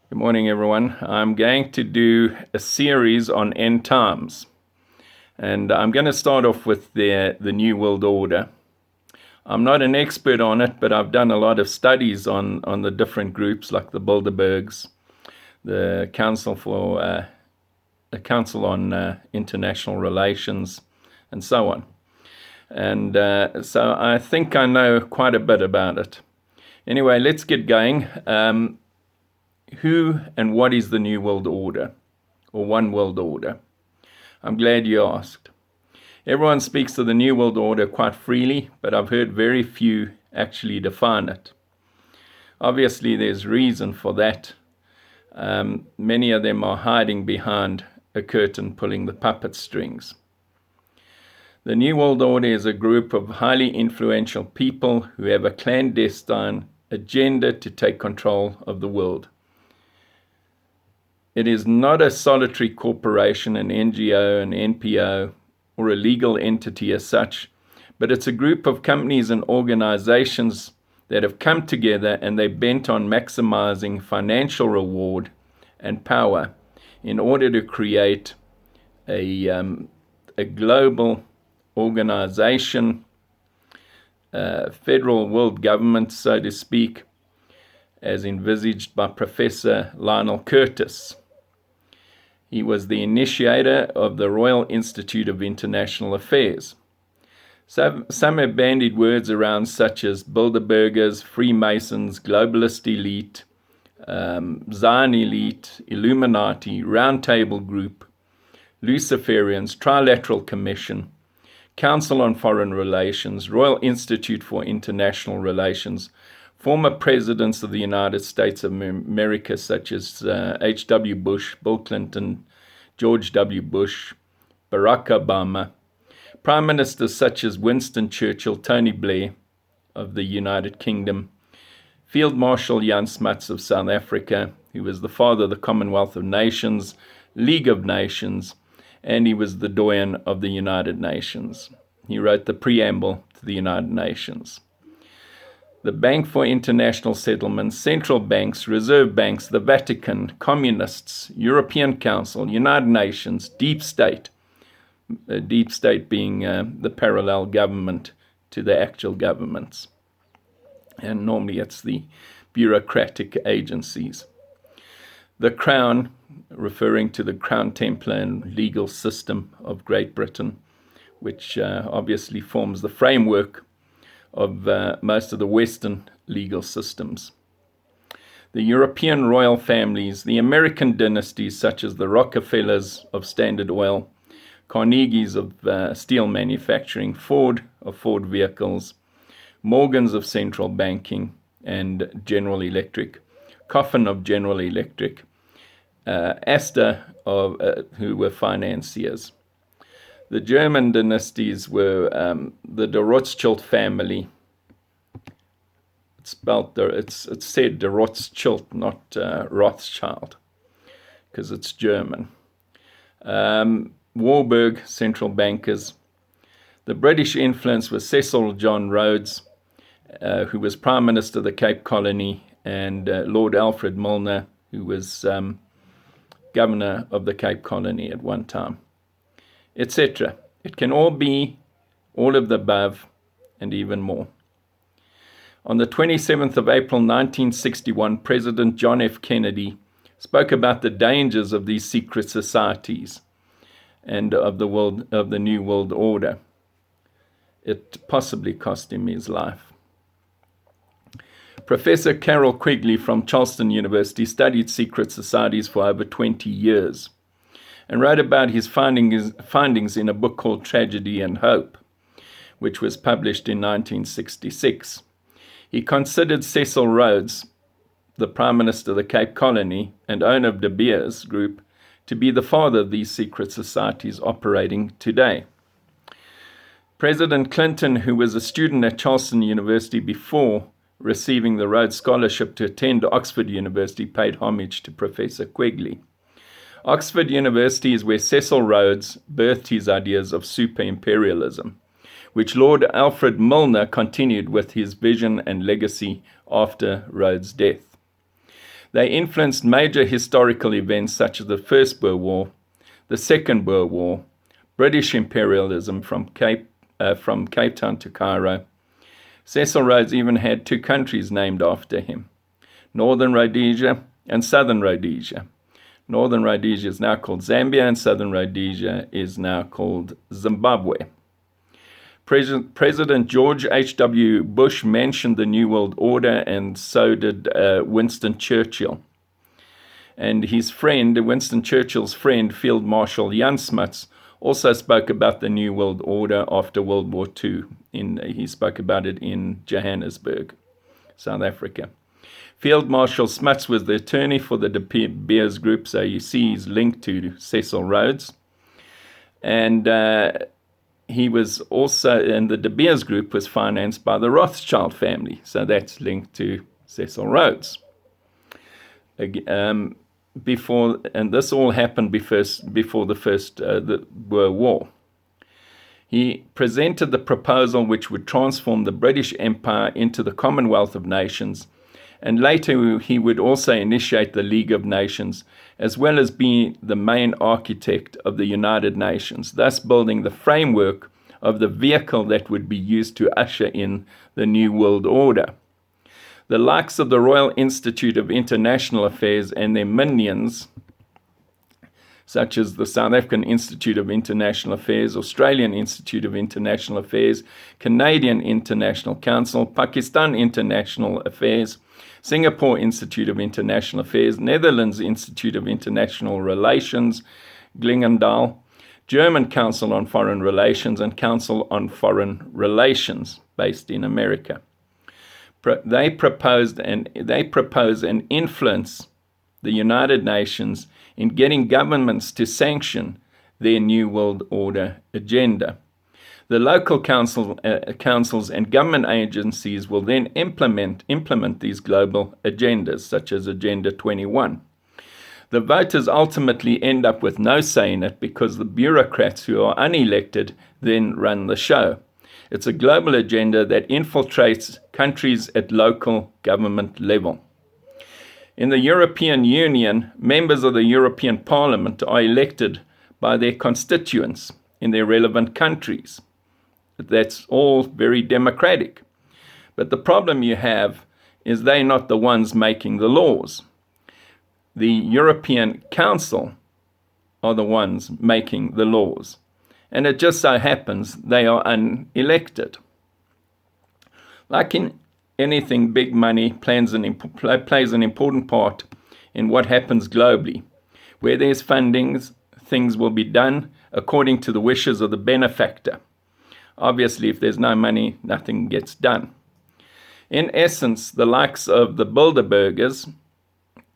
Good morning, everyone. I'm going to do a series on end times. And I'm going to start off with the New World Order. I'm not an expert on it, but I've done a lot of studies on the different groups like the Bilderbergs, the Council on International Relations, and so on. And so I think I know quite a bit about it. Anyway, let's get going. Who and what is the New World Order, or One World Order? I'm glad you asked. Everyone speaks of the New World Order quite freely, but I've heard very few actually define it. Obviously, there's reason for that. Many of them are hiding behind a curtain, pulling the puppet strings. The New World Order is a group of highly influential people who have a clandestine agenda to take control of the world. It is not a solitary corporation, an NGO, an NPO, or a legal entity as such, but it's a group of companies and organizations that have come together and they're bent on maximizing financial reward and power in order to create a global organization, federal world government, so to speak, as envisaged by Professor Lionel Curtis. He was the initiator of the Royal Institute of International Affairs. Some have bandied words around such as Bilderbergers, Freemasons, Globalist Elite, Zion Elite, Illuminati, Roundtable Group, Luciferians, Trilateral Commission, Council on Foreign Relations, Royal Institute for International Relations, former presidents of the United States of America, such as H.W. Bush, Bill Clinton, George W. Bush, Barack Obama, prime ministers such as Winston Churchill, Tony Blair of the United Kingdom, Field Marshal Jan Smuts of South Africa, who was the father of the Commonwealth of Nations, League of Nations, and he was the doyen of the United Nations. He wrote the preamble to the United Nations. The Bank for International Settlements, central banks, reserve banks, the Vatican, communists, European Council, United Nations, deep state being the parallel government to the actual governments. And normally it's the bureaucratic agencies. The Crown, referring to the Crown Templar and legal system of Great Britain, which obviously forms the framework of most of the Western legal systems. The European royal families, the American dynasties such as the Rockefellers of Standard Oil, Carnegies of steel manufacturing, Ford of Ford vehicles, Morgans of central banking and General Electric, Coffin of General Electric, Astor of who were financiers. The German dynasties were the Rothschild family. It's said de Rothschild, not Rothschild, because it's German. Warburg, central bankers. The British influence was Cecil John Rhodes, who was Prime Minister of the Cape Colony, and Lord Alfred Milner, who was Governor of the Cape Colony at one time, etc. It can all be all of the above and even more. On the 27th of April 1961, President John F. Kennedy spoke about the dangers of these secret societies and of the New World Order. It possibly cost him his life. Professor Carroll Quigley from Charleston University studied secret societies for over 20 years and wrote about his findings in a book called Tragedy and Hope, which was published in 1966. He considered Cecil Rhodes, the Prime Minister of the Cape Colony and owner of De Beers Group, to be the father of these secret societies operating today. President Clinton, who was a student at Charleston University before receiving the Rhodes Scholarship to attend Oxford University, paid homage to Professor Quigley. Oxford University is where Cecil Rhodes birthed his ideas of super-imperialism, which Lord Alfred Milner continued with his vision and legacy after Rhodes' death. They influenced major historical events such as the First Boer War, the Second Boer War, British imperialism from Cape Town to Cairo. Cecil Rhodes even had two countries named after him, Northern Rhodesia and Southern Rhodesia. Northern Rhodesia is now called Zambia, and Southern Rhodesia is now called Zimbabwe. President George H.W. Bush mentioned the New World Order, and so did Winston Churchill. And his friend, Winston Churchill's friend, Field Marshal Jan Smuts, also spoke about the New World Order after World War II. He spoke about it in Johannesburg, South Africa. Field Marshal Smuts was the attorney for the De Beers Group, so you see he's linked to Cecil Rhodes. And he was also, and the De Beers Group was financed by the Rothschild family, so that's linked to Cecil Rhodes. And this all happened before the First World War. He presented the proposal which would transform the British Empire into the Commonwealth of Nations, and later he would also initiate the League of Nations, as well as be the main architect of the United Nations, thus building the framework of the vehicle that would be used to usher in the New World Order. The likes of the Royal Institute of International Affairs and their minions, such as the South African Institute of International Affairs, Australian Institute of International Affairs, Canadian International Council, Pakistan International Affairs, Singapore Institute of International Affairs, Netherlands Institute of International Relations, Glen, German Council on Foreign Relations, and Council on Foreign Relations, based in America. They propose and influence the United Nations in getting governments to sanction their New World Order agenda. The local councils and government agencies will then implement these global agendas, such as Agenda 21. The voters ultimately end up with no say in it because the bureaucrats who are unelected then run the show. It's a global agenda that infiltrates countries at local government level. In the European Union, members of the European Parliament are elected by their constituents in their relevant countries. That's all very democratic. But the problem you have is they're not the ones making the laws. The European Council are the ones making the laws. And it just so happens they are unelected. Like in anything, big money plays an important part in what happens globally. Where there's funding, things will be done according to the wishes of the benefactor. Obviously, if there's no money, nothing gets done. In essence, the likes of the Bilderbergers,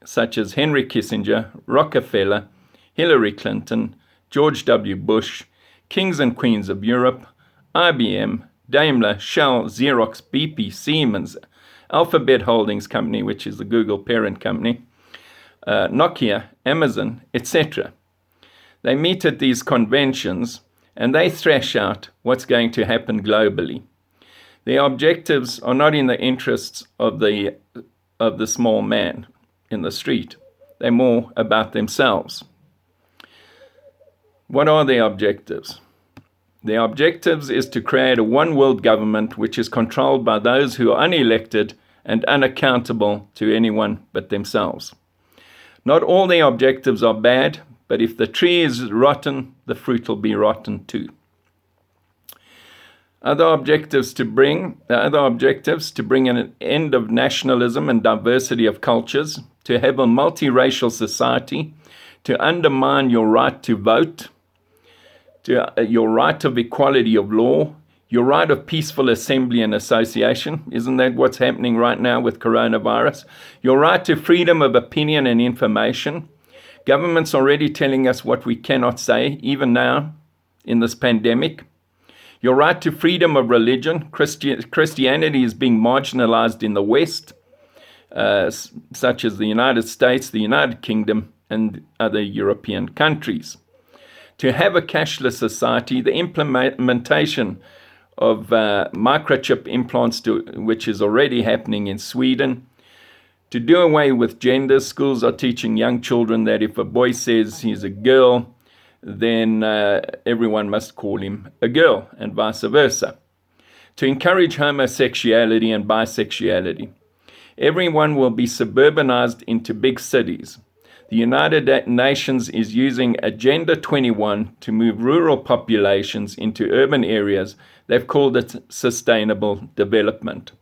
such as Henry Kissinger, Rockefeller, Hillary Clinton, George W. Bush, kings and queens of Europe, IBM, Daimler, Shell, Xerox, BP, Siemens, Alphabet Holdings Company, which is the Google parent company, Nokia, Amazon, etc. They meet at these conventions and they thrash out what's going to happen globally. Their objectives are not in the interests of the small man in the street. They're more about themselves. What are their objectives? Their objectives is to create a one-world government which is controlled by those who are unelected and unaccountable to anyone but themselves. Not all their objectives are bad, but if the tree is rotten, the fruit will be rotten too. Other objectives to bring an end of nationalism and diversity of cultures, to have a multiracial society, to undermine your right to vote, to your right of equality of law, your right of peaceful assembly and association. Isn't that what's happening right now with coronavirus? Your right to freedom of opinion and information. Government's already telling us what we cannot say, even now in this pandemic. Your right to freedom of religion. Christianity is being marginalized in the West, such as the United States, the United Kingdom, and other European countries. To have a cashless society, the implementation of microchip implants, which is already happening in Sweden, To do away with gender, schools are teaching young children that if a boy says he's a girl, then everyone must call him a girl, and vice versa. To encourage homosexuality and bisexuality. Everyone will be suburbanized into big cities. The United Nations is using Agenda 21 to move rural populations into urban areas. They've called it sustainable development.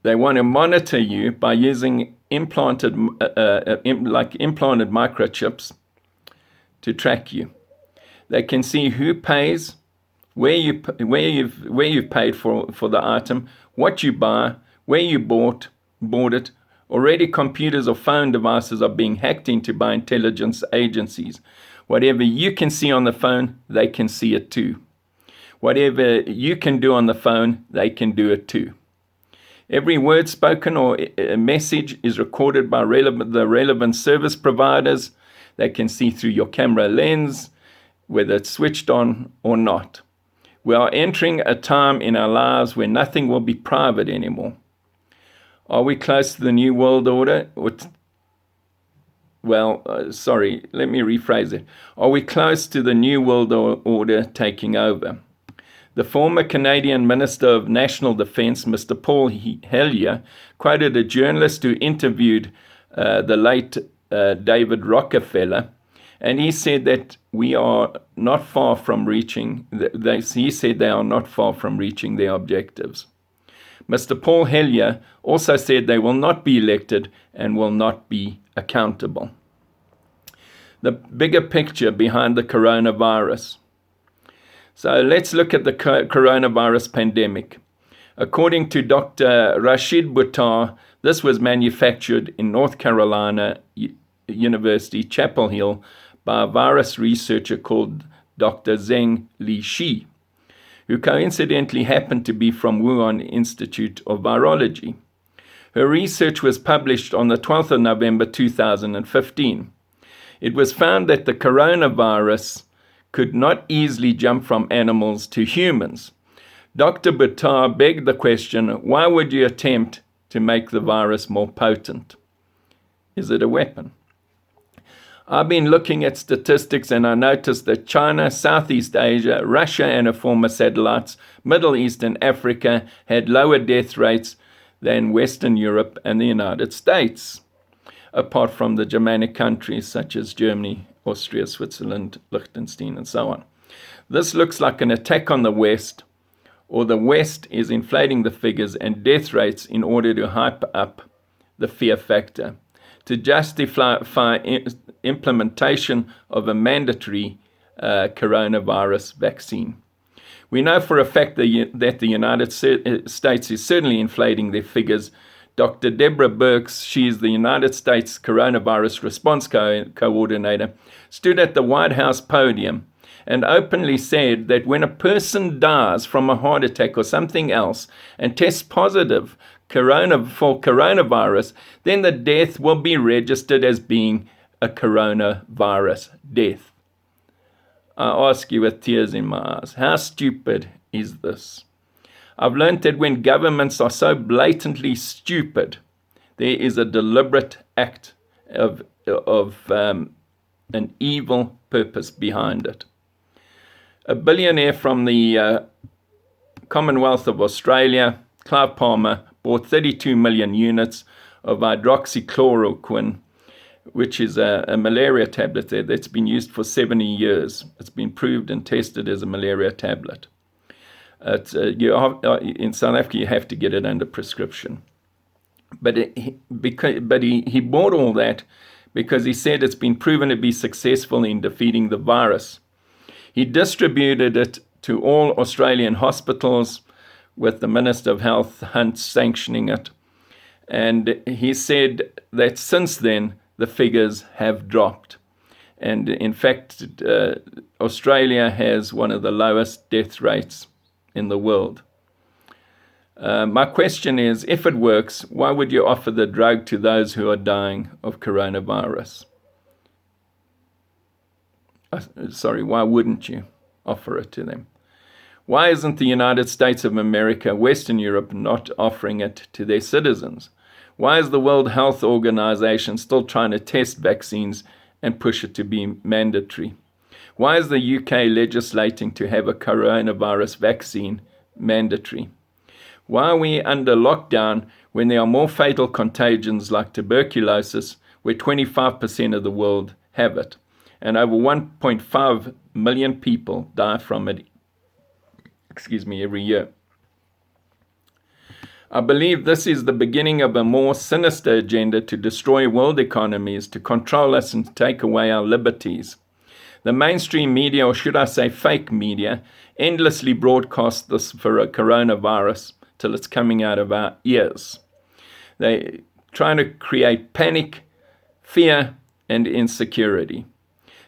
They want to monitor you by using implanted microchips to track you. They can see who pays, where you've paid for the item, what you buy, where you bought it. Already computers or phone devices are being hacked into by intelligence agencies. Whatever you can see on the phone, they can see it too. Whatever you can do on the phone, they can do it too. Every word spoken or a message is recorded by the relevant service providers. They can see through your camera lens, whether it's switched on or not. We are entering a time in our lives where nothing will be private anymore. Are we close to the New World Order? Let me rephrase it. Are we close to the New World Order taking over? The former Canadian Minister of National Defence, Mr. Paul Hellyer, quoted a journalist who interviewed the late David Rockefeller, and he said that we are not far from reaching, he said they are not far from reaching their objectives. Mr. Paul Hellyer also said they will not be elected and will not be accountable. The bigger picture behind the coronavirus. So let's look at the coronavirus pandemic. According to Dr. Rashid Buttar, this was manufactured in North Carolina University, Chapel Hill, by a virus researcher called Dr. Zheng Lishi, who coincidentally happened to be from Wuhan Institute of Virology. Her research was published on the 12th of November 2015. It was found that the coronavirus could not easily jump from animals to humans. Dr. Buttar begged the question, why would you attempt to make the virus more potent? Is it a weapon? I've been looking at statistics and I noticed that China, Southeast Asia, Russia and her former satellites, Middle East and Africa had lower death rates than Western Europe and the United States, apart from the Germanic countries such as Germany, Austria, Switzerland, Liechtenstein, and so on. This looks like an attack on the West, or the West is inflating the figures and death rates in order to hype up the fear factor, to justify implementation of a mandatory coronavirus vaccine. We know for a fact that the United States is certainly inflating their figures. Dr. Deborah Birx, she is the United States Coronavirus Response Coordinator, stood at the White House podium and openly said that when a person dies from a heart attack or something else and tests positive for coronavirus, then the death will be registered as being a coronavirus death. I ask you with tears in my eyes, how stupid is this? I've learned that when governments are so blatantly stupid, there is a deliberate act of an evil purpose behind it. A billionaire from the Commonwealth of Australia, Clive Palmer, bought 32 million units of hydroxychloroquine, which is a malaria tablet that's been used for 70 years. It's been proved and tested as a malaria tablet. In South Africa, you have to get it under prescription. But he bought all that because he said it's been proven to be successful in defeating the virus. He distributed it to all Australian hospitals with the Minister of Health, Hunt, sanctioning it. And he said that since then, the figures have dropped. And in fact, Australia has one of the lowest death rates in the world. My question is, if it works, why would you offer the drug to those who are dying of coronavirus? Why wouldn't you offer it to them? Why isn't the United States of America, Western Europe, not offering it to their citizens? Why is the World Health Organization still trying to test vaccines and push it to be mandatory? Why is the UK legislating to have a coronavirus vaccine mandatory? Why are we under lockdown when there are more fatal contagions like tuberculosis, where 25% of the world have it, and over 1.5 million people die from it, every year? I believe this is the beginning of a more sinister agenda to destroy world economies, to control us and take away our liberties. The mainstream media, or should I say fake media, endlessly broadcast this for a coronavirus till it's coming out of our ears. They're trying to create panic, fear, and insecurity.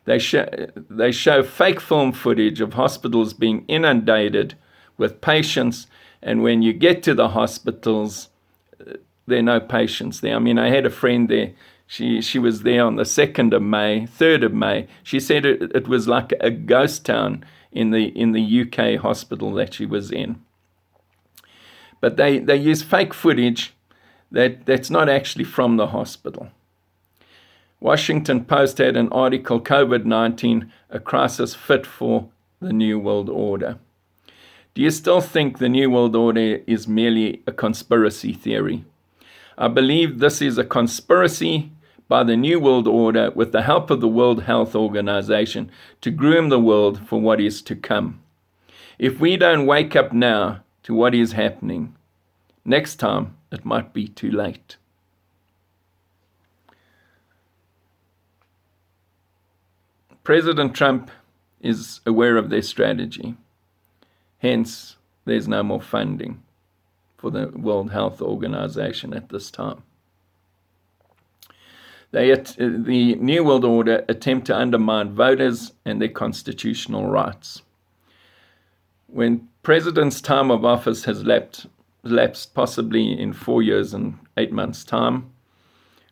They show fake film footage of hospitals being inundated with patients, and when you get to the hospitals, there are no patients there. I mean, I had a friend there. She was there on the 2nd of May, 3rd of May. She said it was like a ghost town in the UK hospital that she was in. But they use fake footage that's not actually from the hospital. Washington Post had an article, COVID-19, a crisis fit for the New World Order. Do you still think the New World Order is merely a conspiracy theory? I believe this is a conspiracy by the New World Order with the help of the World Health Organization to groom the world for what is to come. If we don't wake up now to what is happening, next time it might be too late. President Trump is aware of their strategy. Hence, there's no more funding for the World Health Organization at this time. The New World Order attempt to undermine voters and their constitutional rights. When President's time of office has lapsed possibly in 4 years and 8 months' time,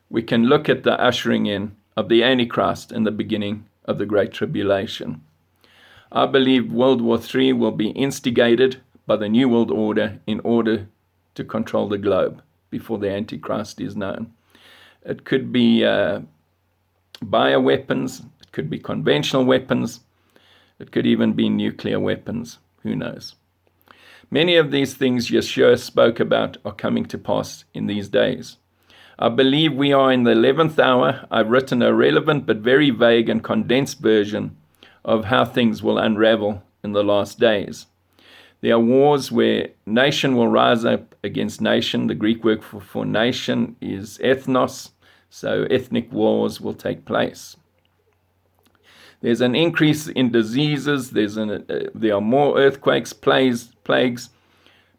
we can look at the ushering in of the Antichrist and the beginning of the Great Tribulation. I believe World War III will be instigated by the New World Order in order to control the globe before the Antichrist is known. It could be bioweapons, it could be conventional weapons, it could even be nuclear weapons, who knows. Many of these things Yeshua spoke about are coming to pass in these days. I believe we are in the 11th hour. I've written a relevant but very vague and condensed version of how things will unravel in the last days. There are wars where nation will rise up against nation. The Greek word for nation is ethnos, so ethnic wars will take place. There's an increase in diseases. There are more earthquakes, plagues,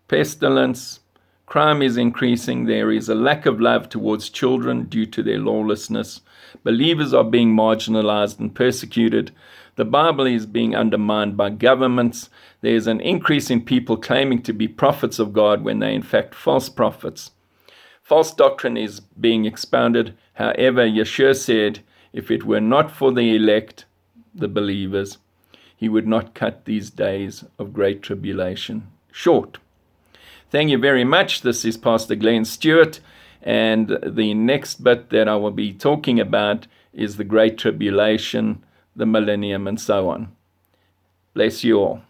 pestilence. Crime is increasing. There is a lack of love towards children due to their lawlessness. Believers are being marginalized and persecuted. The Bible is being undermined by governments. There's an increase in people claiming to be prophets of God when they're in fact false prophets. False doctrine is being expounded. However, Yeshua said, if it were not for the elect, the believers, he would not cut these days of great tribulation short. Thank you very much. This is Pastor Glen Stewart, and the next bit that I will be talking about is the Great Tribulation, the millennium, and so on. Bless you all.